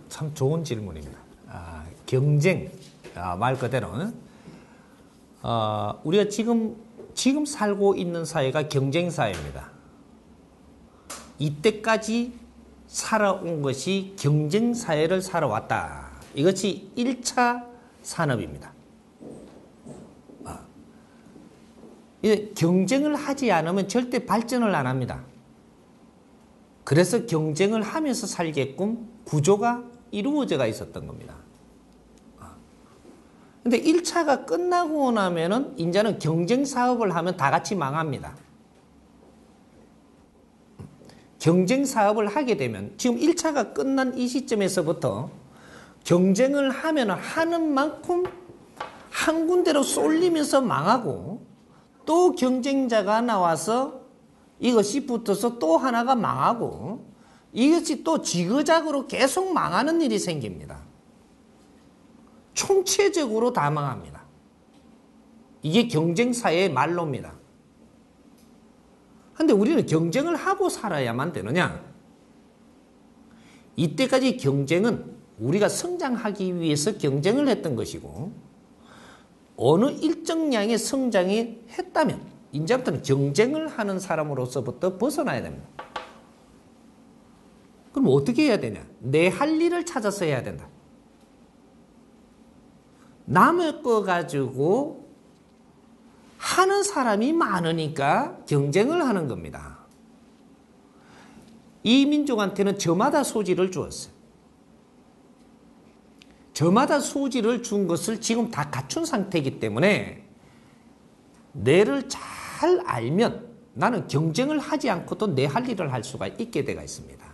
참 좋은 질문입니다. 경쟁, 말 그대로 우리가 지금 살고 있는 사회가 경쟁 사회입니다. 이때까지 살아온 것이 경쟁 사회를 살아왔다. 이것이 1차 산업입니다. 경쟁을 하지 않으면 절대 발전을 안 합니다. 그래서 경쟁을 하면서 살게끔 구조가 이루어져 있었던 겁니다. 근데 1차가 끝나고 나면은 이제는 경쟁 사업을 하면 다 같이 망합니다. 경쟁 사업을 하게 되면 지금 1차가 끝난 이 시점에서부터 경쟁을 하면 하는 만큼 한 군데로 쏠리면서 망하고 또 경쟁자가 나와서 이것이 붙어서 또 하나가 망하고 이것이 또 지그작으로 계속 망하는 일이 생깁니다. 총체적으로 다 망합니다. 이게 경쟁사의 말로입니다. 그런데 우리는 경쟁을 하고 살아야만 되느냐? 이때까지 경쟁은 우리가 성장하기 위해서 경쟁을 했던 것이고 어느 일정량의 성장이 했다면 이제부터는 경쟁을 하는 사람으로서부터 벗어나야 됩니다. 그럼 어떻게 해야 되냐? 내 할 일을 찾아서 해야 된다. 남의 거 가지고 하는 사람이 많으니까 경쟁을 하는 겁니다. 이 민족한테는 저마다 소지를 주었어요. 저마다 소지를 준 것을 지금 다 갖춘 상태이기 때문에 내를 잘 알면 나는 경쟁을 하지 않고도 내 할 일을 할 수가 있게 되어 있습니다.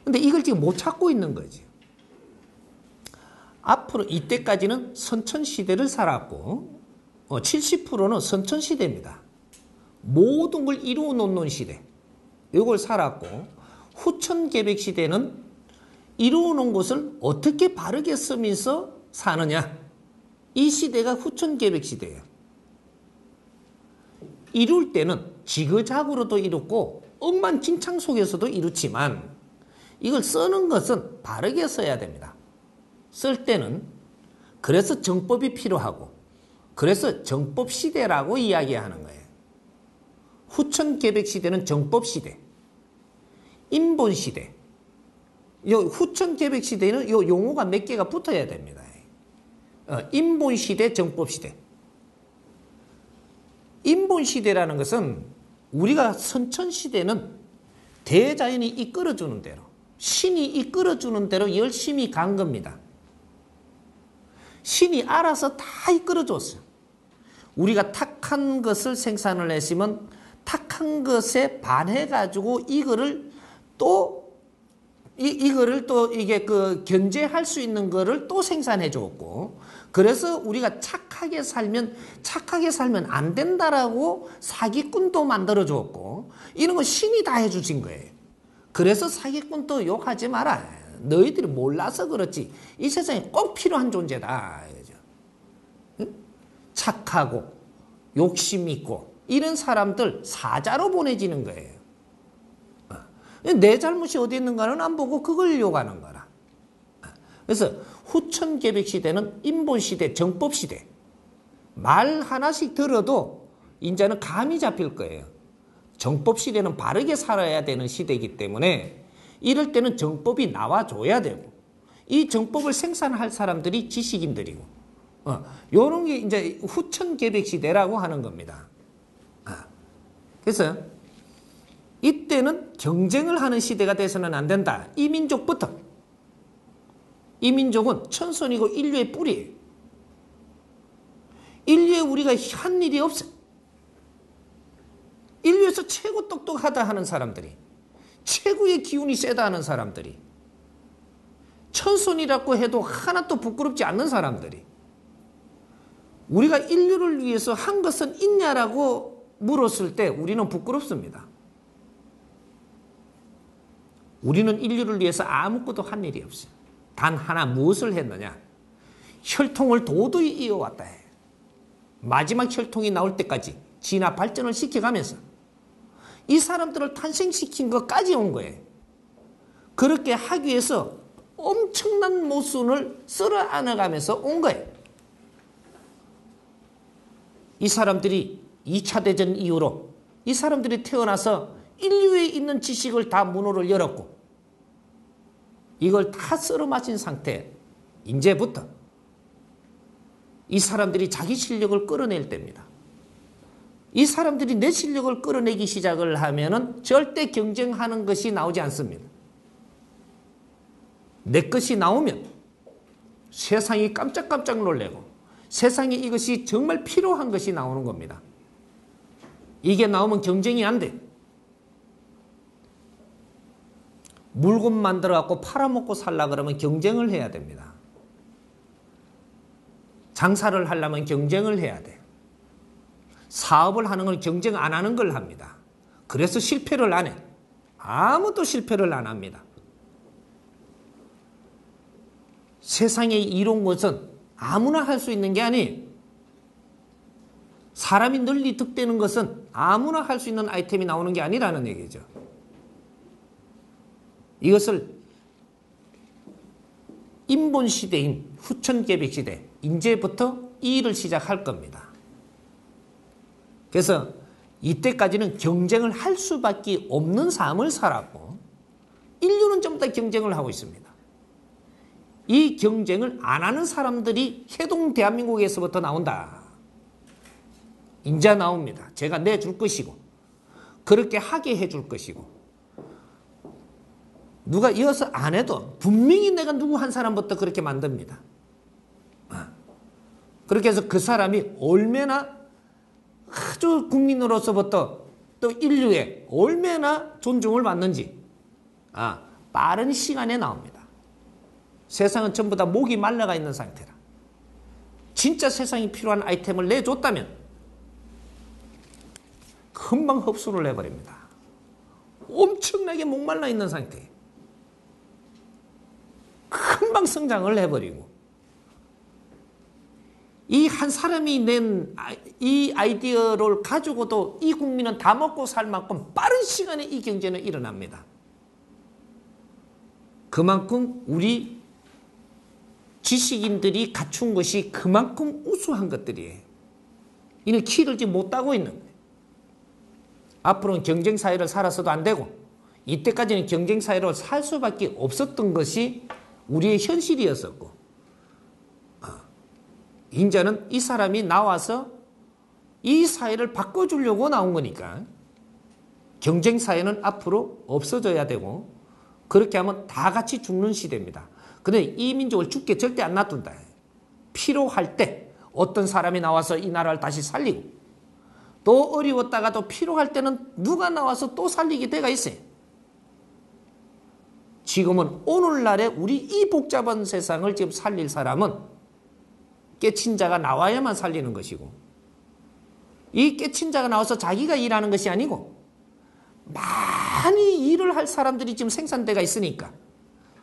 근데 이걸 지금 못 찾고 있는 거지. 앞으로 이때까지는 선천시대를 살았고 70%는 선천시대입니다. 모든 걸 이루어 놓는 시대. 이걸 살았고 후천계백시대는 이루어 놓은 것을 어떻게 바르게 쓰면서 사느냐. 이 시대가 후천계백시대예요. 이룰 때는 지그작으로도 이뤘고 엉망진창 속에서도 이루지만 이걸 쓰는 것은 바르게 써야 됩니다. 쓸 때는 그래서 정법이 필요하고 그래서 정법시대라고 이야기하는 거예요. 후천계백시대는 정법시대, 인본시대. 후천계백시대는 요 용어가 몇 개가 붙어야 됩니다. 인본시대, 정법시대. 인본시대라는 것은 우리가 선천시대는 대자연이 이끌어주는 대로 신이 이끌어주는 대로 열심히 간 겁니다. 신이 알아서 다 이끌어줬어요. 우리가 탁한 것을 생산을 했으면 탁한 것에 반해가지고 이거를 또 이게 견제할 수 있는 거를 또 생산해 줬고 그래서 우리가 착하게 살면 안 된다라고 사기꾼도 만들어 줬고 이런 거 신이 다 해주신 거예요. 그래서 사기꾼도 욕하지 마라. 너희들이 몰라서 그렇지. 이 세상에 꼭 필요한 존재다. 착하고 욕심 있고 이런 사람들 사자로 보내지는 거예요. 내 잘못이 어디 있는가는 안 보고 그걸 욕하는 거라. 그래서 후천계백시대는 인본시대, 정법시대. 말 하나씩 들어도 이제는 감이 잡힐 거예요. 정법시대는 바르게 살아야 되는 시대이기 때문에 이럴 때는 정법이 나와줘야 되고 이 정법을 생산할 사람들이 지식인들이고 이런 게 이제 후천계백시대라고 하는 겁니다. 그래서 이때는 경쟁을 하는 시대가 돼서는 안 된다. 이 민족부터. 이 민족은 천손이고 인류의 뿌리예요. 인류에 우리가 한 일이 없어요. 인류에서 최고 똑똑하다 하는 사람들이 최고의 기운이 세다 하는 사람들이 천손이라고 해도 하나도 부끄럽지 않는 사람들이 우리가 인류를 위해서 한 것은 있냐라고 물었을 때 우리는 부끄럽습니다. 우리는 인류를 위해서 아무것도 한 일이 없어요. 단 하나 무엇을 했느냐? 혈통을 도저히 이어왔다 해. 마지막 혈통이 나올 때까지 진화 발전을 시켜가면서 이 사람들을 탄생시킨 것까지 온 거예요. 그렇게 하기 위해서 엄청난 모순을 쓸어 안아가면서 온 거예요. 이 사람들이 2차 대전 이후로 이 사람들이 태어나서 인류에 있는 지식을 다 문호를 열었고 이걸 다 썰어 마신 상태 이제부터 이 사람들이 자기 실력을 끌어낼 때입니다. 이 사람들이 내 실력을 끌어내기 시작을 하면은 절대 경쟁하는 것이 나오지 않습니다. 내 것이 나오면 세상이 깜짝깜짝 놀래고 세상에 이것이 정말 필요한 것이 나오는 겁니다. 이게 나오면 경쟁이 안 돼. 물건 만들어 갖고 팔아먹고 살라 그러면 경쟁을 해야 됩니다. 장사를 하려면 경쟁을 해야 돼. 사업을 하는 건 경쟁 안 하는 걸 합니다. 그래서 실패를 안 해. 아무도 실패를 안 합니다. 세상에 이런 것은 아무나 할 수 있는 게 아니에요. 사람이 널리 득되는 것은 아무나 할 수 있는 아이템이 나오는 게 아니라는 얘기죠. 이것을 인본시대인 후천개백시대 이제부터 이 일을 시작할 겁니다. 그래서 이때까지는 경쟁을 할 수밖에 없는 삶을 살았고 인류는 전부 다 경쟁을 하고 있습니다. 이 경쟁을 안 하는 사람들이 해동 대한민국에서부터 나온다. 인자 나옵니다. 제가 내줄 것이고 그렇게 하게 해줄 것이고 누가 이어서 안 해도 분명히 내가 누구 한 사람부터 그렇게 만듭니다. 그렇게 해서 그 사람이 얼마나 아주 국민으로서부터 또 인류에 얼마나 존중을 받는지 빠른 시간에 나옵니다. 세상은 전부 다 목이 말라가 있는 상태라. 진짜 세상이 필요한 아이템을 내줬다면 금방 흡수를 해버립니다. 엄청나게 목말라 있는 상태. 금방 성장을 해버리고 이 한 사람이 낸 이 아이디어를 가지고도 이 국민은 다 먹고 살 만큼 빠른 시간에 이 경제는 일어납니다. 그만큼 우리 지식인들이 갖춘 것이 그만큼 우수한 것들이에요. 이는 키를 못하고 있는 거예요. 앞으로는 경쟁사회를 살아서도 안 되고 이때까지는 경쟁사회로 살 수밖에 없었던 것이 우리의 현실이었었고 이제는 이 사람이 나와서 이 사회를 바꿔주려고 나온 거니까 경쟁사회는 앞으로 없어져야 되고 그렇게 하면 다 같이 죽는 시대입니다. 그런데 이 민족을 죽게 절대 안 놔둔다. 필요할 때 어떤 사람이 나와서 이 나라를 다시 살리고 또 어려웠다가도 필요할 때는 누가 나와서 또 살리게 돼가 있어요. 지금은 오늘날의 우리 이 복잡한 세상을 지금 살릴 사람은 깨친 자가 나와야만 살리는 것이고 이 깨친 자가 나와서 자기가 일하는 것이 아니고 많이 일을 할 사람들이 지금 생산대가 있으니까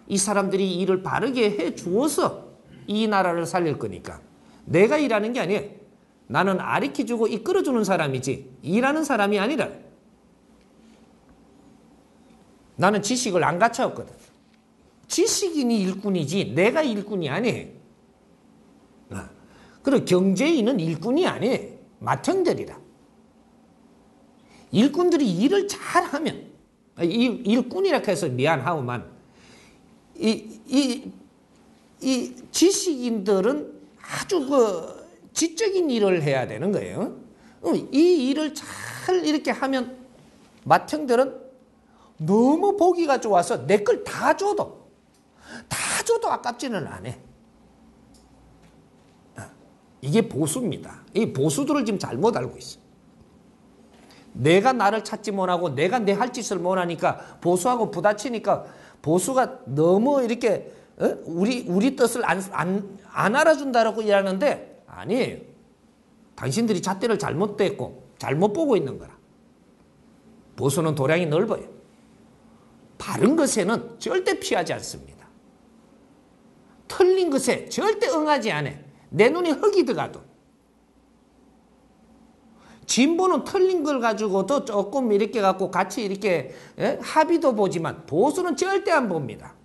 이 사람들이 일을 바르게 해 주어서 이 나라를 살릴 거니까 내가 일하는 게 아니에요. 나는 아리켜주고 이끌어주는 사람이지 일하는 사람이 아니라 나는 지식을 안 갖춰왔거든. 지식인이 일꾼이지 내가 일꾼이 아니에요. 그리고 경제인은 일꾼이 아니에요. 맏형들이라. 일꾼들이 일을 잘하면 일꾼이라 해서 미안하고만 이 지식인들은 아주 그 지적인 일을 해야 되는 거예요. 이 일을 잘 이렇게 하면 맏형들은 너무 보기가 좋아서 내 걸 다 줘도 아깝지는 않아. 이게 보수입니다. 이 보수들을 지금 잘못 알고 있어. 내가 나를 찾지 못하고 내가 내 할 짓을 못하니까 보수하고 부딪히니까 보수가 너무 이렇게 우리 뜻을 안 알아준다라고 일하는데 아니에요. 당신들이 잣대를 잘못됐고 잘못 보고 있는 거라. 보수는 도량이 넓어요. 바른 것에는 절대 피하지 않습니다. 틀린 것에 절대 응하지 않아. 내 눈에 흙이 들어가도 진보는 틀린 걸 가지고도 조금 이렇게 갖고 같이 이렇게 합의도 보지만 보수는 절대 안 봅니다.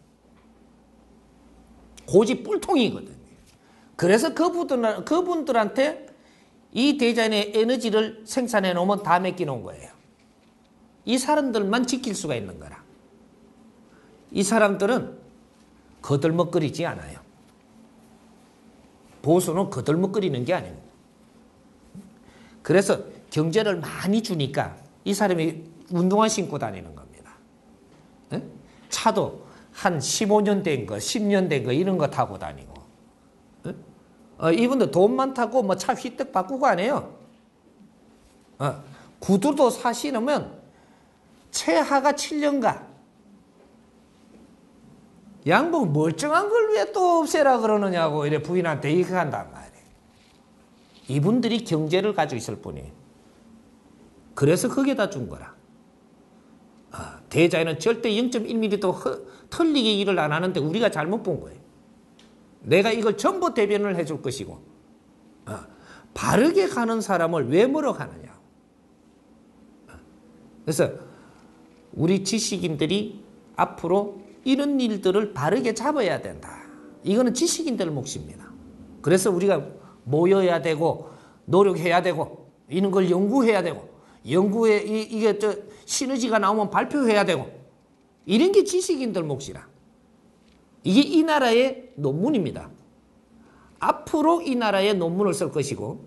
고집 뿔통이거든요. 그래서 그분들한테 이 대자연의 에너지를 생산해 놓으면 다 맡겨 놓은 거예요. 이 사람들만 지킬 수가 있는 거라. 이 사람들은 거들먹거리지 않아요. 보수는 거들먹거리는 게 아닙니다. 그래서 경제를 많이 주니까 이 사람이 운동화 신고 다니는 겁니다. 차도 한 15년 된 거, 10년 된 거 이런 거 타고 다니고. 이분들 돈 많다고 뭐 차 휘떡 바꾸고 안 해요. 구두도 사 신으면 최하가 7년가. 양복 멀쩡한 걸 왜 또 없애라 그러느냐고 이래 부인한테 이렇게 한단 말이에요. 이분들이 경제를 가지고 있을 뿐이에요. 그래서 거기에다 준 거라. 대자연은 절대 0.1mm도 틀리게 일을 안 하는데 우리가 잘못 본 거예요. 내가 이걸 전부 대변을 해줄 것이고 바르게 가는 사람을 왜 뭐러 가느냐. 그래서 우리 지식인들이 앞으로 이런 일들을 바르게 잡아야 된다. 이거는 지식인들 몫입니다. 그래서 우리가 모여야 되고 노력해야 되고 이런 걸 연구해야 되고 연구에 이게 시너지가 나오면 발표해야 되고 이런 게 지식인들 몫이라. 이게 이 나라의 논문입니다. 앞으로 이 나라의 논문을 쓸 것이고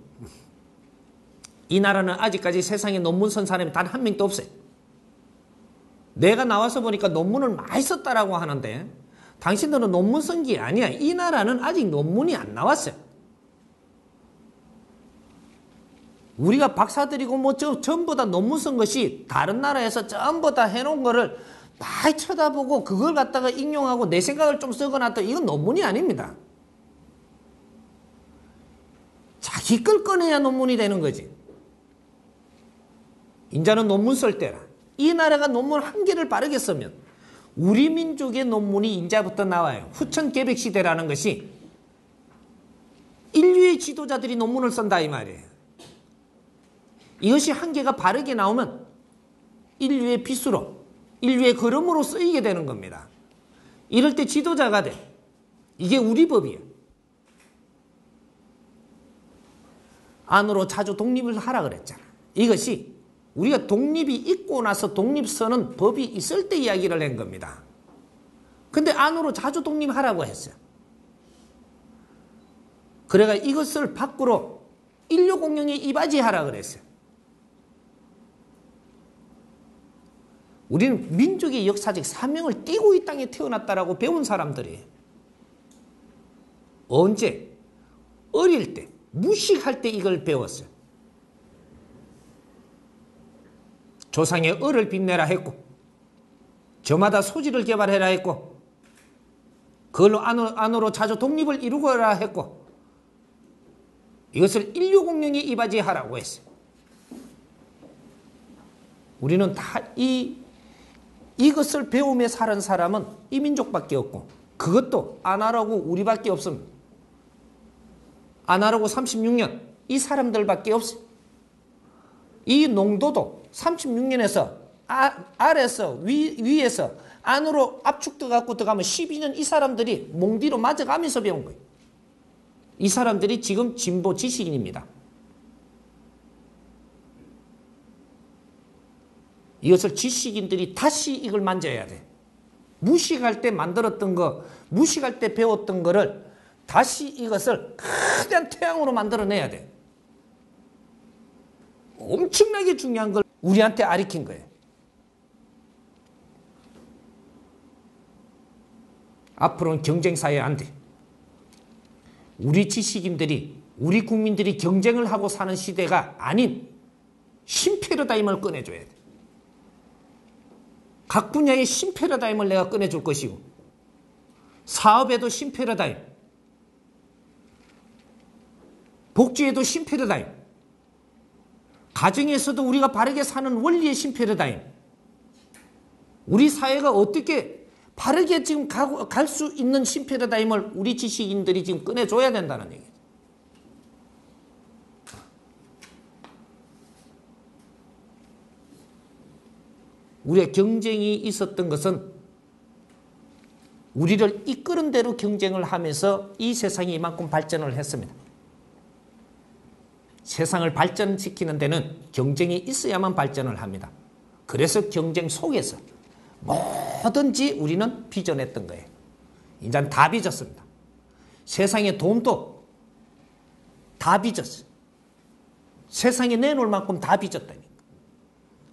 이 나라는 아직까지 세상에 논문 쓴 사람이 단 한 명도 없어요. 내가 나와서 보니까 논문을 많이 썼다라고 하는데 당신들은 논문 쓴 게 아니야. 이 나라는 아직 논문이 안 나왔어요. 우리가 박사들이고 뭐 전부 다 논문 쓴 것이 다른 나라에서 전부 다 해놓은 거를 많이 쳐다보고 그걸 갖다가 인용하고 내 생각을 좀 쓰거나 또 이건 논문이 아닙니다. 자기 걸 꺼내야 논문이 되는 거지. 인자는 논문 쓸 때라. 이 나라가 논문 한 개를 바르게 쓰면 우리 민족의 논문이 인자부터 나와요. 후천개백시대라는 것이 인류의 지도자들이 논문을 쓴다 이 말이에요. 이것이 한 개가 바르게 나오면 인류의 빗수로 인류의 걸음으로 쓰이게 되는 겁니다. 이럴 때 지도자가 돼. 이게 우리 법이에요. 안으로 자주 독립을 하라 그랬잖아. 이것이 우리가 독립이 있고 나서 독립서는 법이 있을 때 이야기를 한 겁니다. 근데 안으로 자주 독립하라고 했어요. 그래가 이것을 밖으로 인류 공영에 이바지하라 그랬어요. 우리는 민족의 역사적 사명을 띠고 이 땅에 태어났다라고 배운 사람들이에요. 언제? 어릴 때, 무식할 때 이걸 배웠어요. 조상의 을을 빛내라 했고 저마다 소질을 개발해라 했고 그걸로 안으로 자주 독립을 이루거라 했고 이것을 인류 공영에 이바지하라고 했어요. 우리는 다 이것을 배우며 사는 사람은 이 민족밖에 없고 그것도 아나라고 우리밖에 없습니다. 아나라고 36년 이 사람들밖에 없어요. 이 농도도 36년에서 아래에서 위에서 안으로 압축돼 갖고 들어가면 12년 이 사람들이 몽디로 맞아가면서 배운 거예요. 이 사람들이 지금 진보 지식인입니다. 이것을 지식인들이 다시 이걸 만져야 돼. 무식할 때 만들었던 거, 무식할 때 배웠던 거를 다시 이것을 크게 태양으로 만들어내야 돼. 엄청나게 중요한 걸 우리한테 가르친 거예요. 앞으로는 경쟁사회 안 돼. 우리 지식인들이, 우리 국민들이 경쟁을 하고 사는 시대가 아닌 신패러다임을 꺼내줘야 돼. 각 분야의 신패러다임을 내가 꺼내줄 것이고 사업에도 신패러다임, 복지에도 신패러다임, 가정에서도 우리가 바르게 사는 원리의 신패러다임, 우리 사회가 어떻게 바르게 지금 갈 수 있는 신패러다임을 우리 지식인들이 지금 꺼내줘야 된다는 얘기죠. 우리의 경쟁이 있었던 것은 우리를 이끄는 대로 경쟁을 하면서 이 세상이 이만큼 발전을 했습니다. 세상을 발전시키는 데는 경쟁이 있어야만 발전을 합니다. 그래서 경쟁 속에서 뭐든지 우리는 빚어냈던 거예요. 이제는 다 빚었습니다. 세상의 돈도 다 빚었어요. 세상에 내놓을 만큼 다 빚었다니까.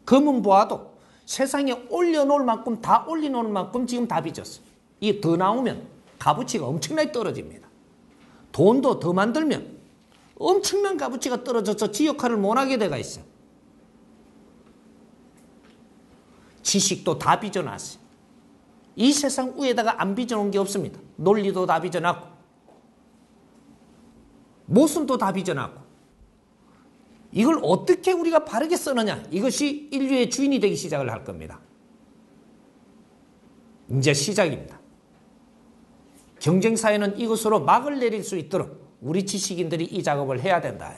금은보화도 세상에 올려놓을 만큼 다 올려놓을 만큼 지금 다 빚었어요. 이게 더 나오면 값어치가 엄청나게 떨어집니다. 돈도 더 만들면 엄청난 값어치가 떨어져서 지 역할을 못하게 돼가 있어요. 지식도 다 빚어놨어요. 이 세상 위에다가 안 빚어놓은 게 없습니다. 논리도 다 빚어놨고 모순도 다 빚어놨고 이걸 어떻게 우리가 바르게 쓰느냐, 이것이 인류의 주인이 되기 시작을 할 겁니다. 이제 시작입니다. 경쟁사회는 이것으로 막을 내릴 수 있도록 우리 지식인들이 이 작업을 해야 된다.